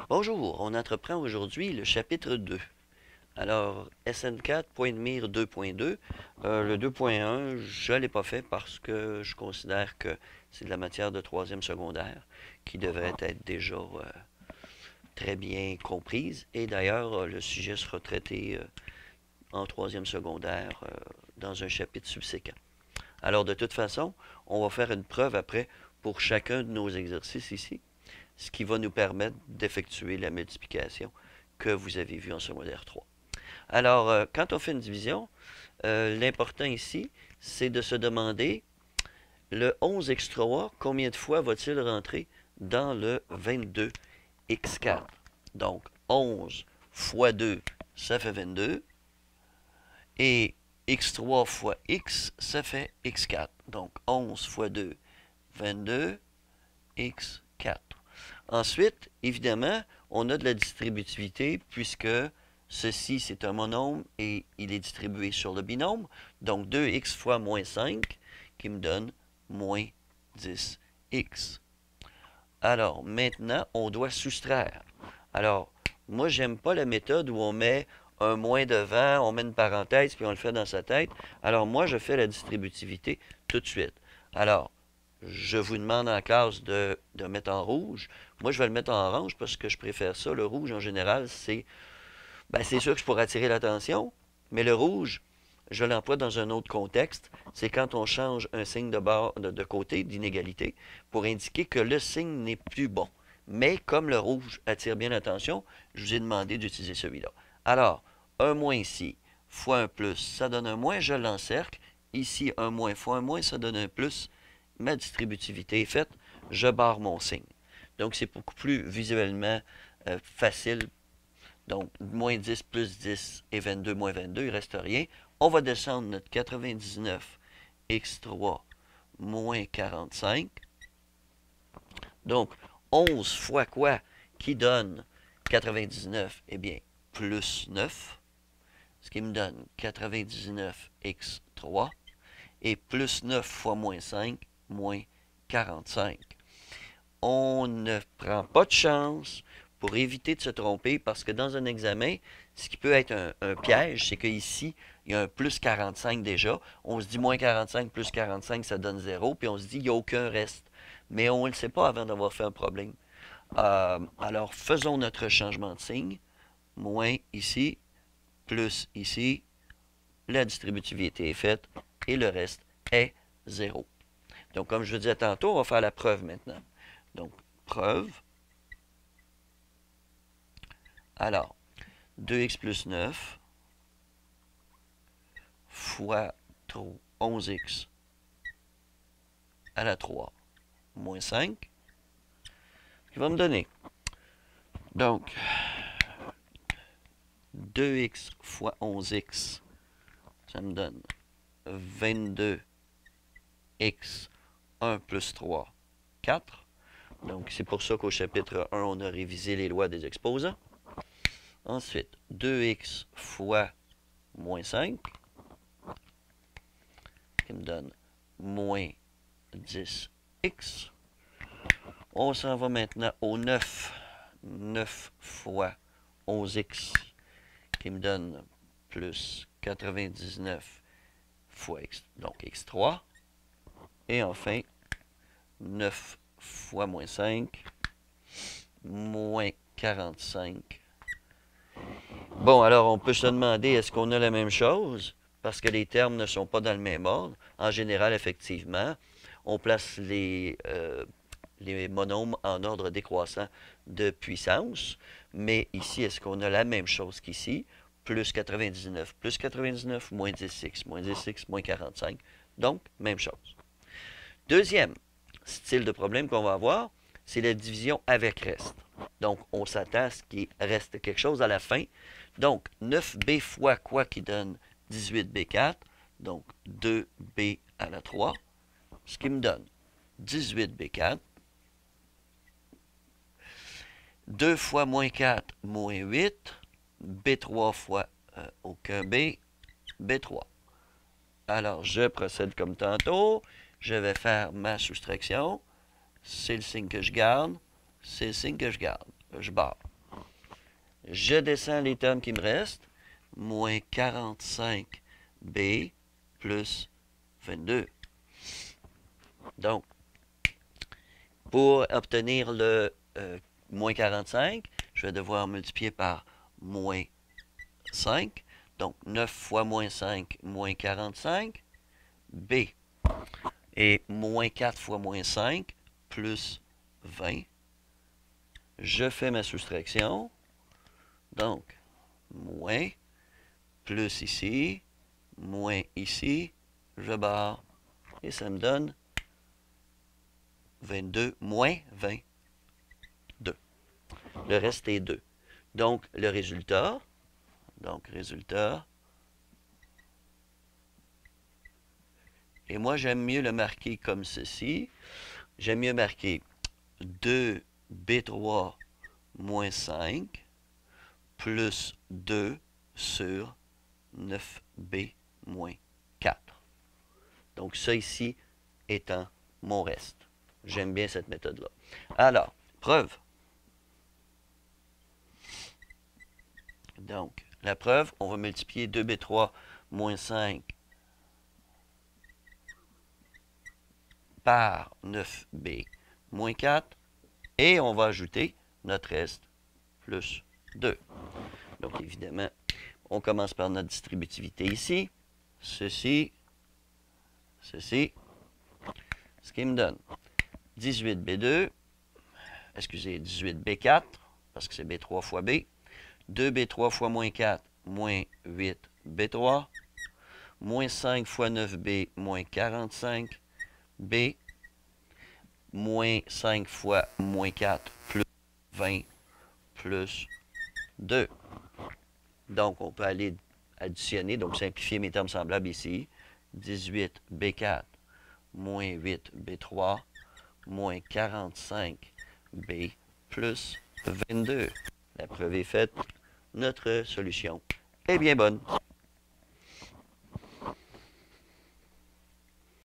Bonjour, on entreprend aujourd'hui le chapitre 2. Alors, SN4, point de mire 2.2. Le 2.1, je ne l'ai pas fait parce que je considère que c'est de la matière de troisième secondaire qui devrait être déjà très bien comprise. Et d'ailleurs, le sujet sera traité en troisième secondaire dans un chapitre subséquent. Alors, de toute façon, on va faire une preuve après pour chacun de nos exercices ici, ce qui va nous permettre d'effectuer la multiplication que vous avez vue en secondaire 3. Alors, quand on fait une division, l'important ici, c'est de se demander le 11x3, combien de fois va-t-il rentrer dans le 22x4? Donc, 11 fois 2, ça fait 22. Et x3 fois x, ça fait x4. Donc, 11 fois 2, 22, x4. Ensuite, évidemment, on a de la distributivité puisque ceci, c'est un monôme et il est distribué sur le binôme. Donc 2x fois moins 5 qui me donne moins 10x. Alors, maintenant, on doit soustraire. Alors, moi, j'aime pas la méthode où on met un moins devant, on met une parenthèse, puis on le fait dans sa tête. Alors, moi, je fais la distributivité tout de suite. Alors, je vous demande en classe de mettre en rouge. Moi, je vais le mettre en orange parce que je préfère ça. Le rouge, en général, c'est sûr que je pourrais attirer l'attention, mais le rouge, je l'emploie dans un autre contexte. C'est quand on change un signe de côté, d'inégalité, pour indiquer que le signe n'est plus bon. Mais comme le rouge attire bien l'attention, je vous ai demandé d'utiliser celui-là. Alors, un moins ici, fois un plus, ça donne un moins, je l'encercle. Ici, un moins fois un moins, ça donne un plus. Ma distributivité est faite, je barre mon signe. Donc, c'est beaucoup plus visuellement facile. Donc, moins 10 plus 10 et 22 moins 22, il ne reste rien. On va descendre notre 99 x3 moins 45. Donc, 11 fois quoi qui donne 99? Eh bien, plus 9, ce qui me donne 99x3. Et plus 9 fois moins 5, moins 45. On ne prend pas de chance pour éviter de se tromper parce que dans un examen, ce qui peut être un piège, c'est qu'ici, il y a un plus 45 déjà. On se dit moins 45 plus 45, ça donne 0. Puis on se dit, il n'y a aucun reste. Mais on ne le sait pas avant d'avoir fait un problème. Alors, faisons notre changement de signe. Moins ici, plus ici. La distributivité est faite et le reste est 0. Donc, comme je vous disais tantôt, on va faire la preuve maintenant. Donc, preuve. Alors, 2x plus 9 fois 11x à la 3 moins 5, ce qui va me donner. Donc, 2x fois 11x, ça me donne 22x 1 plus 3, 4. Donc, c'est pour ça qu'au chapitre 1, on a révisé les lois des exposants. Ensuite, 2x fois moins 5, qui me donne moins 10x. On s'en va maintenant au 9. 9 fois 11x, qui me donne plus 99 fois x, donc x3. Et enfin, 9 fois moins 5, moins 45. Bon, alors on peut se demander, est-ce qu'on a la même chose? Parce que les termes ne sont pas dans le même ordre. En général, effectivement, on place les monômes en ordre décroissant de puissance. Mais ici, est-ce qu'on a la même chose qu'ici? Plus 99, moins 10x, moins 45. Donc, même chose. Deuxième style de problème qu'on va avoir, c'est la division avec reste. Donc, on s'attend à ce qu'il reste quelque chose à la fin. Donc, 9b fois quoi qui donne 18b4? Donc, 2b à la 3, ce qui me donne 18b4. 2 fois moins 4, moins 8. B3 fois aucun B, B3. Alors, je procède comme tantôt. Je vais faire ma soustraction. C'est le signe que je garde. C'est le signe que je garde. Je barre. Je descends les termes qui me restent. Moins 45B plus 22. Donc, pour obtenir le moins 45, je vais devoir multiplier par moins 5. Donc, 9 fois moins 5, moins 45. B. Et moins 4 fois moins 5, plus 20. Je fais ma soustraction. Donc, moins, plus ici, moins ici, je barre, et ça me donne 22 moins 20, 2. Le reste est 2. Donc, le résultat, et moi j'aime mieux le marquer comme ceci. J'aime mieux marquer 2B3 moins 5 plus 2 sur 9B moins 4. Donc ça ici étant mon reste. J'aime bien cette méthode-là. Alors, preuve. Donc, la preuve, on va multiplier 2B3 moins 5 par 9B moins 4 et on va ajouter notre reste plus 2. Donc, évidemment, on commence par notre distributivité ici. Ceci, ce qui me donne 18B2, excusez, 18B4, parce que c'est B3 fois B, 2B3 fois moins 4, moins 8B3, moins 5 fois 9B, moins 45B, moins 5 fois moins 4, plus 20, plus 2. Donc, on peut aller additionner, donc simplifier mes termes semblables ici. 18B4 moins 8B3 moins 45B plus 22. La preuve est faite. Notre solution est bien bonne.